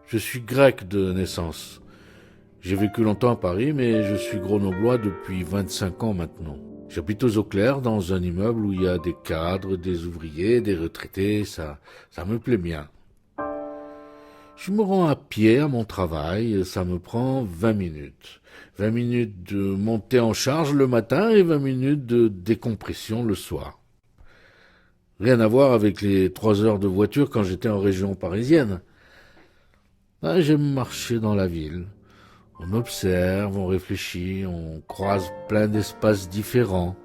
Je suis grec de naissance. J'ai vécu longtemps à Paris, mais je suis grenoblois depuis 25 ans maintenant. J'habite aux Eaux-Claires dans un immeuble où il y a des cadres, des ouvriers, des retraités, ça me plaît bien. Je me rends à pied à mon travail, ça me prend 20 minutes. 20 minutes de montée en charge le matin et 20 minutes de décompression le soir. Rien à voir avec les 3 heures de voiture quand j'étais en région parisienne. J'aime marcher dans la ville. On observe, on réfléchit, on croise plein d'espaces différents.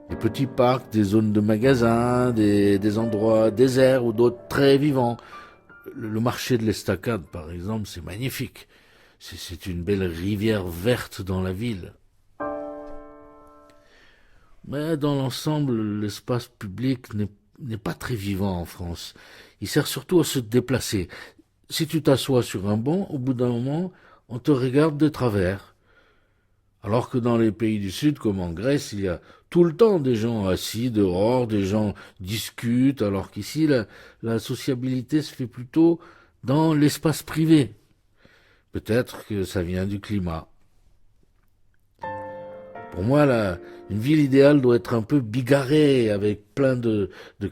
Des petits parcs, des zones de magasins, des endroits déserts ou d'autres très vivants. Le marché de l'Estacade, par exemple, c'est magnifique. C'est une belle rivière verte dans la ville. Mais dans l'ensemble, l'espace public n'est pas très vivant en France. Il sert surtout à se déplacer. Si tu t'assois sur un banc, au bout d'un moment, on te regarde de travers. Alors que dans les pays du Sud, comme en Grèce, il y a tout le temps des gens assis dehors, des gens discutent, alors qu'ici, la sociabilité se fait plutôt dans l'espace privé. Peut-être que ça vient du climat. Pour moi, une ville idéale doit être un peu bigarrée, avec plein de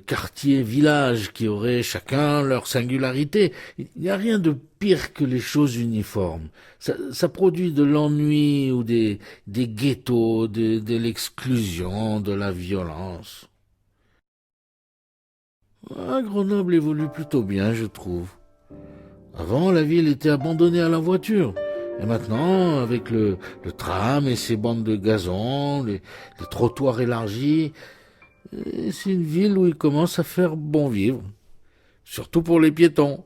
quartiers, villages qui auraient chacun leur singularité. Il n'y a rien de pire que les choses uniformes. Ça produit de l'ennui ou des ghettos, de l'exclusion, de la violence. Grenoble évolue plutôt bien, je trouve. Avant, la ville était abandonnée à la voiture. Et maintenant, avec le tram et ses bandes de gazon, les trottoirs élargis, c'est une ville où il commence à faire bon vivre. Surtout pour les piétons.